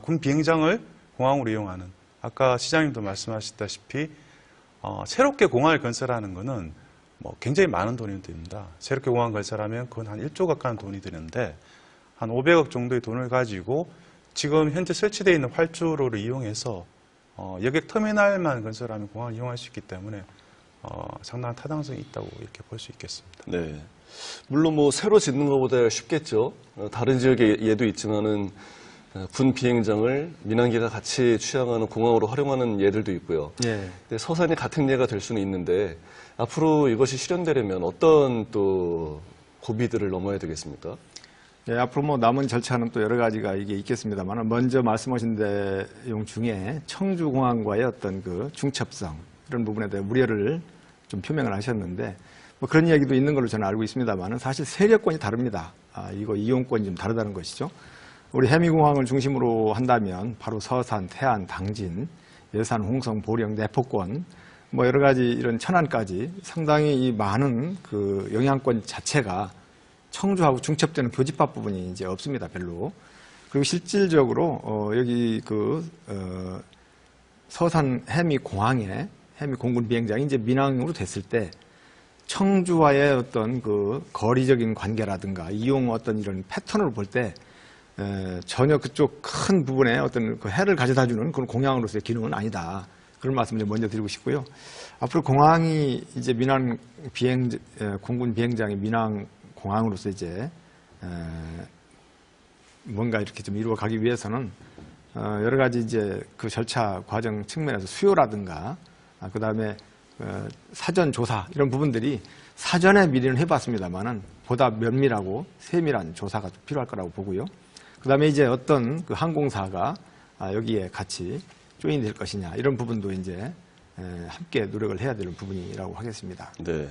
군 비행장을 공항으로 이용하는 아까 시장님도 말씀하셨다시피 새롭게 공항을 건설하는 것은 굉장히 많은 돈이 듭니다. 새롭게 공항 건설하면 그건 한 1조 가까운 돈이 드는데 한 500억 정도의 돈을 가지고 지금 현재 설치되어 있는 활주로를 이용해서 여객 터미널만 건설하면 공항을 이용할 수 있기 때문에 상당한 타당성이 있다고 이렇게 볼 수 있겠습니다. 네. 물론 뭐 새로 짓는 것보다 쉽겠죠. 다른 지역의 예도 있지만은 군 비행장을 민항기가 같이 취항하는 공항으로 활용하는 예들도 있고요. 예. 근데 서산이 같은 예가 될 수는 있는데 앞으로 이것이 실현되려면 어떤 또 고비들을 넘어야 되겠습니까? 예, 앞으로 뭐 남은 절차는 또 여러 가지가 이게 있겠습니다만 먼저 말씀하신 내용 중에 청주공항과의 어떤 그 중첩성 이런 부분에 대해 우려를 좀 표명을 하셨는데 뭐 그런 이야기도 있는 걸로 저는 알고 있습니다만 사실 세력권이 다릅니다. 이거 이용권이 좀 다르다는 것이죠. 우리 해미공항을 중심으로 한다면 바로 서산, 태안, 당진, 예산, 홍성, 보령, 내포권 뭐 여러 가지 이런 천안까지 상당히 이 많은 그 영향권 자체가 청주하고 중첩되는 교집합 부분이 이제 없습니다, 별로. 그리고 실질적으로 여기 서산 해미 공항에 해미 공군 비행장이 이제 민항으로 됐을 때 청주와의 어떤 그 거리적인 관계라든가 이용 어떤 이런 패턴을 볼 때 전혀 그쪽 큰 부분에 어떤 그 해를 가져다주는 그런 공항으로서의 기능은 아니다. 그런 말씀을 좀 먼저 드리고 싶고요. 앞으로 공항이 이제 민항 공군 비행장이 민항 공항으로서 이제 뭔가 이렇게 좀 이루어가기 위해서는 여러 가지 이제 그 절차 과정 측면에서 수요라든가 그 다음에 사전 조사 이런 부분들이 사전에 미리는 해봤습니다만은 보다 면밀하고 세밀한 조사가 필요할 거라고 보고요. 그 다음에 이제 어떤 그 항공사가 여기에 같이 조인이 될 것이냐 이런 부분도 이제 함께 노력을 해야 되는 부분이라고 하겠습니다. 네.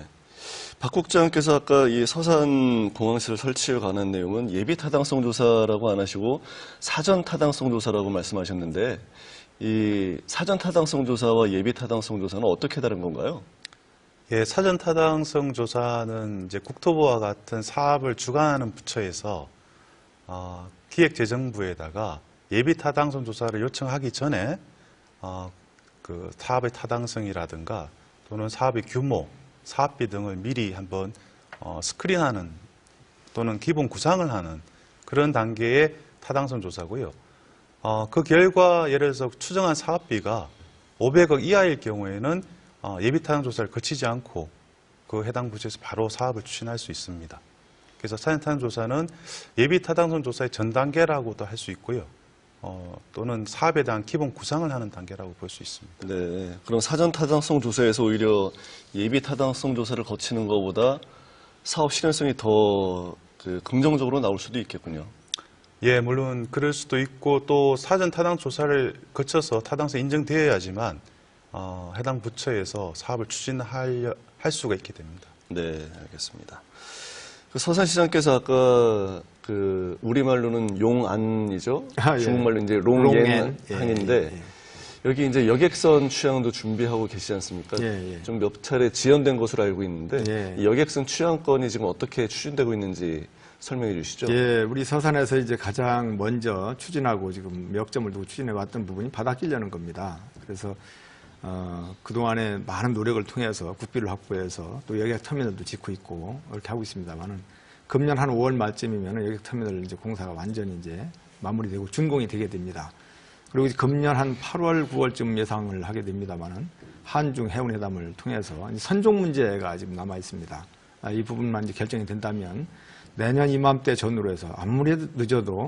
박 국장께서 아까 이 서산 공항시설 설치에 관한 내용은 예비 타당성 조사라고 안 하시고 사전 타당성 조사라고 말씀하셨는데 이 사전 타당성 조사와 예비 타당성 조사는 어떻게 다른 건가요? 예, 사전 타당성 조사는 이제 국토부와 같은 사업을 주관하는 부처에서 기획재정부에다가 예비 타당성 조사를 요청하기 전에 그 사업의 타당성이라든가 또는 사업의 규모, 사업비 등을 미리 한번 스크린하는 또는 기본 구상을 하는 그런 단계의 타당성 조사고요. 그 결과 예를 들어서 추정한 사업비가 500억 이하일 경우에는 예비 타당 조사를 거치지 않고 그 해당 부처에서 바로 사업을 추진할 수 있습니다. 그래서 사전 타당 조사는 예비 타당성 조사의 전 단계라고도 할 수 있고요. 또는 사업에 대한 기본 구상을 하는 단계라고 볼 수 있습니다. 네. 그럼 사전 타당성 조사에서 오히려 예비 타당성 조사를 거치는 것보다 사업 실현성이 더 긍정적으로 나올 수도 있겠군요. 예, 물론 그럴 수도 있고 또 사전 타당 조사를 거쳐서 타당성 인정되어야지만 해당 부처에서 사업을 추진할 수가 있게 됩니다. 네, 알겠습니다. 그 서산시장께서 아까 그 우리말로는 용안이죠. 예. 중국말로 이제 롱엔. 롱옌항인데 여기 이제 여객선 취항도 준비하고 계시지 않습니까? 예. 좀 몇 차례 지연된 것으로 알고 있는데 예. 이 여객선 취항건이 지금 어떻게 추진되고 있는지 설명해 주시죠. 예, 우리 서산에서 이제 가장 먼저 추진하고 지금 몇 점을 두고 추진해 왔던 부분이 바다 끼려는 겁니다. 그래서 그동안에 많은 노력을 통해서 국비를 확보해서 또 여객터미널도 짓고 있고 이렇게 하고 있습니다만은 금년 한 5월 말쯤이면 여객터미널 이제 공사가 완전히 이제 마무리되고 준공이 되게 됩니다. 그리고 금년 한 8월, 9월쯤 예상을 하게 됩니다만은 한중 해운회담을 통해서 선종 문제가 지금 남아 있습니다. 이 부분만 이제 결정이 된다면 내년 이맘때 전후로 해서 아무리 늦어도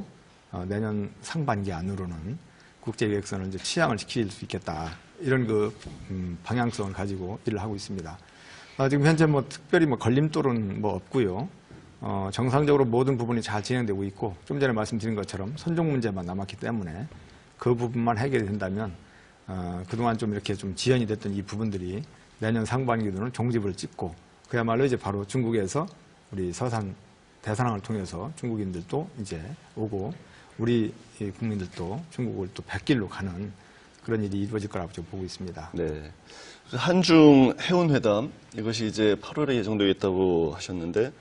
내년 상반기 안으로는 국제여객선을 이제 취항을 시킬 수 있겠다. 이런 방향성을 가지고 일을 하고 있습니다. 지금 현재 뭐 특별히 걸림돌은 없고요. 정상적으로 모든 부분이 잘 진행되고 있고 좀 전에 말씀드린 것처럼 선종 문제만 남았기 때문에 그 부분만 해결이 된다면 그동안 좀 이렇게 좀 지연이 됐던 이 부분들이 내년 상반기로는 종집을 찍고 그야말로 이제 바로 중국에서 우리 서산 대산항을 통해서 중국인들도 이제 오고 우리 국민들도 중국을 또 백길로 가는 그런 일이 이루어질 거라고 보고 있습니다. 네. 한중 해운회담 이것이 이제 8월에 예정되어 있다고 하셨는데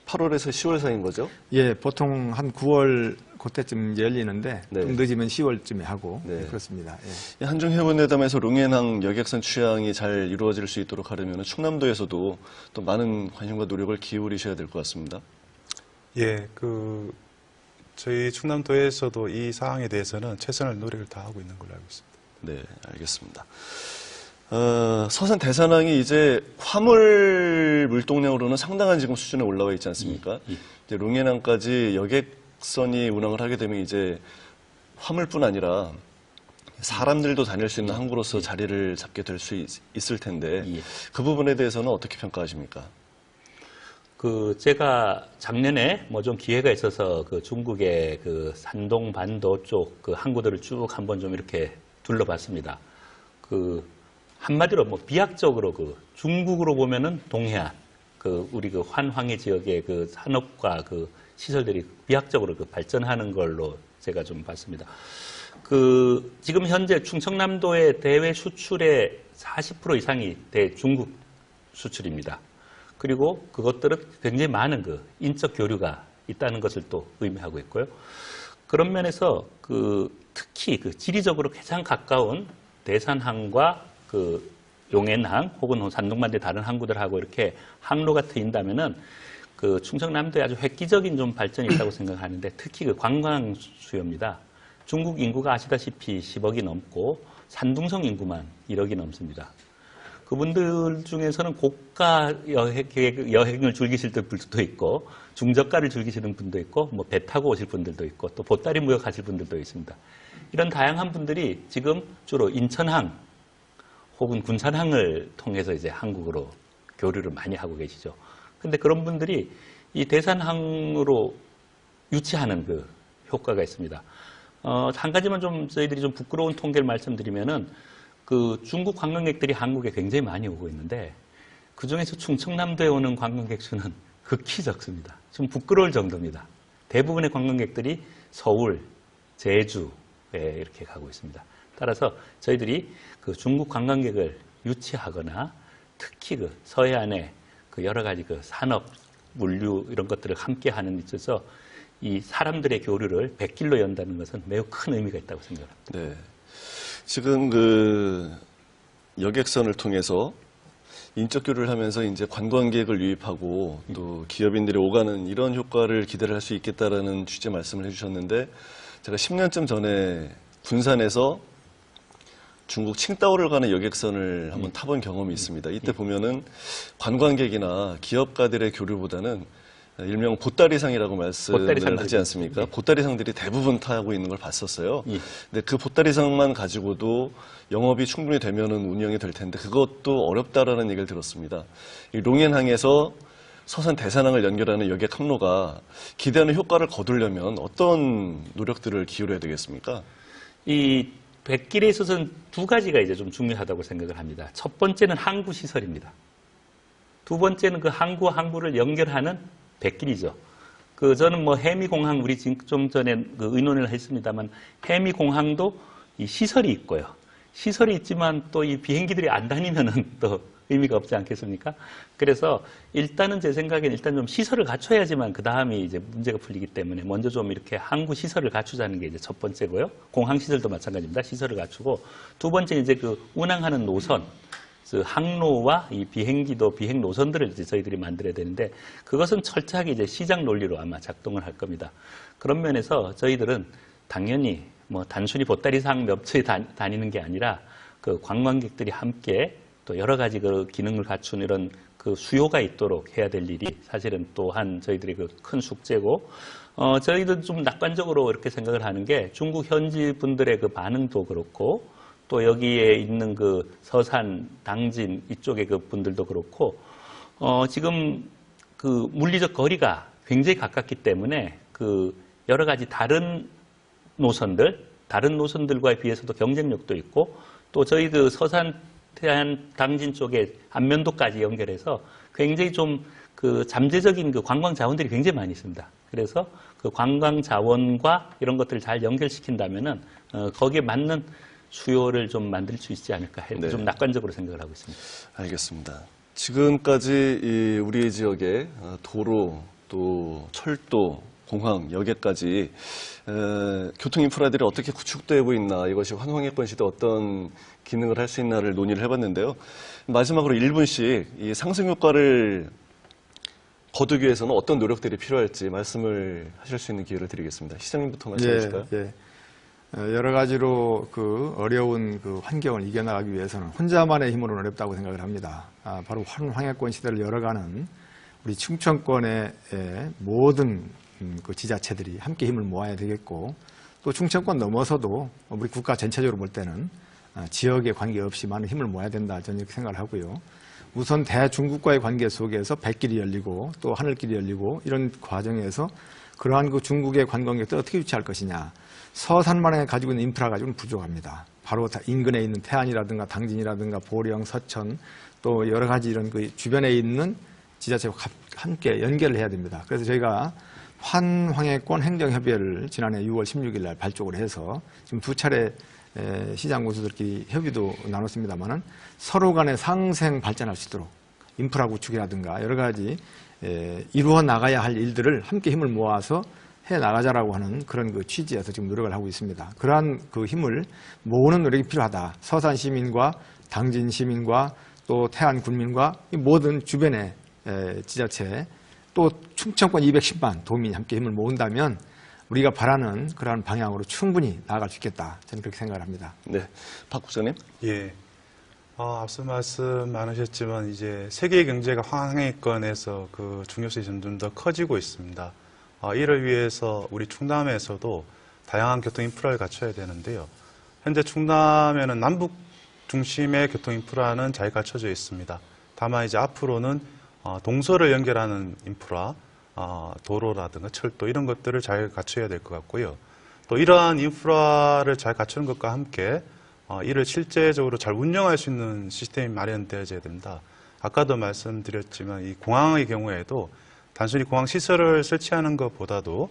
8월에서 10월 사이인 거죠? 예, 보통 한 9월 그때쯤 열리는데 네. 좀 늦으면 10월쯤에 하고 네. 그렇습니다. 예. 이 한중 해운회담에서 롱옌항 여객선 취항이 잘 이루어질 수 있도록 하려면 충남도에서도 또 많은 관심과 노력을 기울이셔야 될 것 같습니다. 예, 저희 충남도에서도 이 사항에 대해서는 최선을 노력을 다하고 있는 걸로 알고 있습니다. 네, 알겠습니다. 서산 대산항이 이제 화물 물동량으로는 상당한 지금 수준에 올라와 있지 않습니까? 이제 롱해남까지 여객선이 운항을 하게 되면 이제 화물뿐 아니라 사람들도 다닐 수 있는 항구로서 자리를 잡게 될 수 있을 텐데 그 부분에 대해서는 어떻게 평가하십니까? 제가 작년에 뭐 좀 기회가 있어서 그 중국의 그 산동 반도 쪽 그 항구들을 쭉 한번 좀 이렇게 둘러봤습니다. 한마디로 뭐 비약적으로 중국으로 보면은 동해안, 우리 환황해 지역의 그 산업과 그 시설들이 비약적으로 발전하는 걸로 제가 좀 봤습니다. 지금 현재 충청남도의 대외 수출의 40% 이상이 중국 수출입니다. 그리고 그것들은 굉장히 많은 인적 교류가 있다는 것을 또 의미하고 있고요. 그런 면에서 특히 지리적으로 가장 가까운 대산항과 용해항 혹은 산동반도의 다른 항구들하고 이렇게 항로가 트인다면은 충청남도에 아주 획기적인 좀 발전이 있다고 생각하는데 특히 관광 수요입니다. 중국 인구가 아시다시피 10억이 넘고 산둥성 인구만 1억이 넘습니다. 그분들 중에서는 고가 여행을 즐기실 분들도 있고 중저가를 즐기시는 분도 있고 뭐 배 타고 오실 분들도 있고 또 보따리 무역하실 분들도 있습니다. 이런 다양한 분들이 지금 주로 인천항 혹은 군산항을 통해서 이제 한국으로 교류를 많이 하고 계시죠. 근데 그런 분들이 이 대산항으로 유치하는 효과가 있습니다. 한 가지만 좀 저희들이 좀 부끄러운 통계를 말씀드리면은 중국 관광객들이 한국에 굉장히 많이 오고 있는데 그 중에서 충청남도에 오는 관광객 수는 극히 적습니다. 좀 부끄러울 정도입니다. 대부분의 관광객들이 서울, 제주에 이렇게 가고 있습니다. 따라서 저희들이 중국 관광객을 유치하거나 특히 서해안에 여러 가지 산업, 물류 이런 것들을 함께 하는 데 있어서 이 사람들의 교류를 백길로 연다는 것은 매우 큰 의미가 있다고 생각합니다. 네. 지금 여객선을 통해서 인적 교류를 하면서 이제 관광객을 유입하고 또 기업인들이 오가는 이런 효과를 기대를 할 수 있겠다라는 취지의 말씀을 해주셨는데 제가 10년쯤 전에 군산에서 중국 칭다오를 가는 여객선을 한번 타본 경험이 있습니다. 이때 보면은 관광객이나 기업가들의 교류보다는 일명 보따리상이라고 말씀을 하지 않습니까? 네. 보따리상들이 대부분 타고 있는 걸 봤었어요. 근데 그 보따리상만 가지고도 영업이 충분히 되면은 운영이 될 텐데 그것도 어렵다라는 얘기를 들었습니다. 이 롱앤항에서 서산 대산항을 연결하는 여객 항로가 기대하는 효과를 거두려면 어떤 노력들을 기울여야 되겠습니까? 이 백길에 있어서는 두 가지가 이제 좀 중요하다고 생각을 합니다. 첫 번째는 항구 시설입니다. 두 번째는 항구를 연결하는 백길이죠. 저는 뭐 해미공항 우리 좀 전에 의논을 했습니다만 해미공항도 이 시설이 있고요. 시설이 있지만 또 이 비행기들이 안 다니면은 또 의미가 없지 않겠습니까? 그래서 일단은 제 생각엔 일단 좀 시설을 갖춰야지만 그 다음이 이제 문제가 풀리기 때문에 먼저 좀 이렇게 항구 시설을 갖추자는 게 이제 첫 번째고요. 공항 시설도 마찬가지입니다. 시설을 갖추고 두 번째 이제 운항하는 노선. 항로와 이 비행기도 비행 노선들을 이제 저희들이 만들어야 되는데 그것은 철저하게 이제 시장 논리로 아마 작동을 할 겁니다. 그런 면에서 저희들은 당연히 뭐 단순히 보따리상 몇 채 다니는 게 아니라 관광객들이 함께 또 여러 가지 기능을 갖춘 이런 수요가 있도록 해야 될 일이 사실은 또한 저희들의 큰 숙제고 저희들 좀 낙관적으로 이렇게 생각을 하는 게 중국 현지 분들의 반응도 그렇고 또 여기에 있는 서산, 당진 이쪽의 분들도 그렇고 지금 물리적 거리가 굉장히 가깝기 때문에 여러 가지 다른 노선들과에 비해서도 경쟁력도 있고 또 저희 서산, 태안, 당진 쪽에 안면도까지 연결해서 굉장히 좀 잠재적인 관광 자원들이 굉장히 많이 있습니다. 그래서 관광 자원과 이런 것들을 잘 연결시킨다면은 거기에 맞는 수요를 좀 만들 수 있지 않을까 해서 네. 좀 낙관적으로 생각을 하고 있습니다. 알겠습니다. 지금까지 우리 지역의 도로, 또 철도, 공항, 여객까지 교통 인프라들이 어떻게 구축되고 있나, 이것이 환광해권 시대 어떤 기능을 할 수 있나를 논의를 해봤는데요. 마지막으로 1분씩 이 상승 효과를 거두기 위해서는 어떤 노력들이 필요할지 말씀을 하실 수 있는 기회를 드리겠습니다. 시장님부터 말씀해 주실까요? 예. 여러 가지로 그 어려운 그 환경을 이겨나가기 위해서는 혼자만의 힘으로는 어렵다고 생각을 합니다. 바로 환황해권 시대를 열어가는 우리 충청권의 모든 그 지자체들이 함께 힘을 모아야 되겠고, 또 충청권 넘어서도 우리 국가 전체적으로 볼 때는 지역에 관계없이 많은 힘을 모아야 된다, 저는 이렇게 생각을 하고요. 우선 대중국과의 관계 속에서 백길이 열리고 또 하늘길이 열리고 이런 과정에서 그러한 그 중국의 관광객들 어떻게 유치할 것이냐. 서산만에 가지고 있는 인프라 가지고는 부족합니다. 바로 인근에 있는 태안이라든가 당진이라든가 보령, 서천 또 여러 가지 이런 그 주변에 있는 지자체와 함께 연결을 해야 됩니다. 그래서 저희가 환황해권 행정협의회를 지난해 6월 16일 날 발족을 해서 지금 2차례 시장 군수들끼리 협의도 나눴습니다만은 서로 간에 상생 발전할 수 있도록 인프라 구축이라든가 여러 가지 이루어 나가야 할 일들을 함께 힘을 모아서 해 나가자라고 하는 그런 그 취지에서 지금 노력을 하고 있습니다. 그러한 그 힘을 모으는 노력이 필요하다. 서산 시민과 당진 시민과 또 태안 군민과 이 모든 주변의 지자체 또 충청권 210만 도민이 함께 힘을 모은다면 우리가 바라는 그러한 방향으로 충분히 나아갈 수 있겠다. 저는 그렇게 생각을 합니다. 네, 박 국장님. 예. 앞서 말씀 많으셨지만 이제 세계 경제가 환황해권에서 그 중요성이 점점 더 커지고 있습니다. 이를 위해서 우리 충남에서도 다양한 교통 인프라를 갖춰야 되는데요. 현재 충남에는 남북 중심의 교통 인프라는 잘 갖춰져 있습니다. 다만 이제 앞으로는 동서를 연결하는 인프라, 도로라든가 철도 이런 것들을 잘 갖춰야 될 것 같고요. 또 이러한 인프라를 잘 갖추는 것과 함께 이를 실제적으로 잘 운영할 수 있는 시스템이 마련되어져야 된다. 아까도 말씀드렸지만 이 공항의 경우에도 단순히 공항 시설을 설치하는 것보다도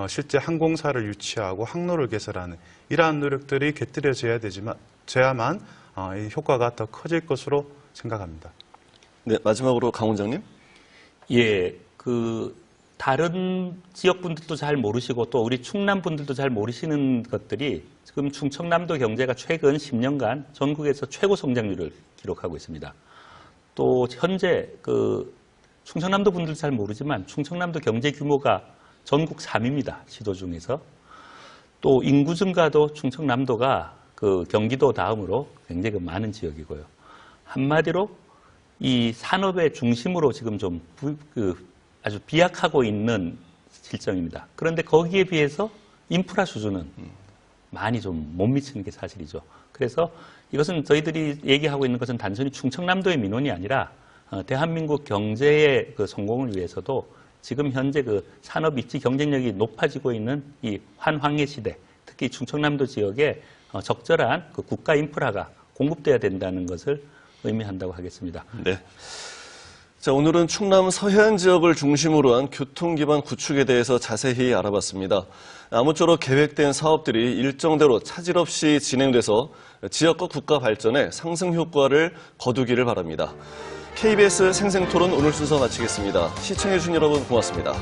실제 항공사를 유치하고 항로를 개설하는 이러한 노력들이 곁들여져야만 이 효과가 더 커질 것으로 생각합니다. 네, 마지막으로 강 원장님. 예, 다른 지역 분들도 잘 모르시고 또 우리 충남 분들도 잘 모르시는 것들이 지금 충청남도 경제가 최근 10년간 전국에서 최고 성장률을 기록하고 있습니다. 또 현재 충청남도 분들 잘 모르지만 충청남도 경제 규모가 전국 3위입니다. 시도 중에서. 또 인구 증가도 충청남도가 경기도 다음으로 굉장히 많은 지역이고요. 한마디로 이 산업의 중심으로 지금 좀 아주 비약하고 있는 실정입니다. 그런데 거기에 비해서 인프라 수준은 많이 좀 못 미치는 게 사실이죠. 그래서 이것은 저희들이 얘기하고 있는 것은 단순히 충청남도의 민원이 아니라 대한민국 경제의 성공을 위해서도 지금 현재 산업 입지 경쟁력이 높아지고 있는 이 환황해 시대, 특히 충청남도 지역에 적절한 국가 인프라가 공급돼야 된다는 것을 의미한다고 하겠습니다. 네. 자, 오늘은 충남 서해안 지역을 중심으로 한 교통 기반 구축에 대해서 자세히 알아봤습니다. 아무쪼록 계획된 사업들이 일정대로 차질 없이 진행돼서 지역과 국가 발전에 상승 효과를 거두기를 바랍니다. KBS 생생토론 오늘 순서 마치겠습니다. 시청해주신 여러분 고맙습니다.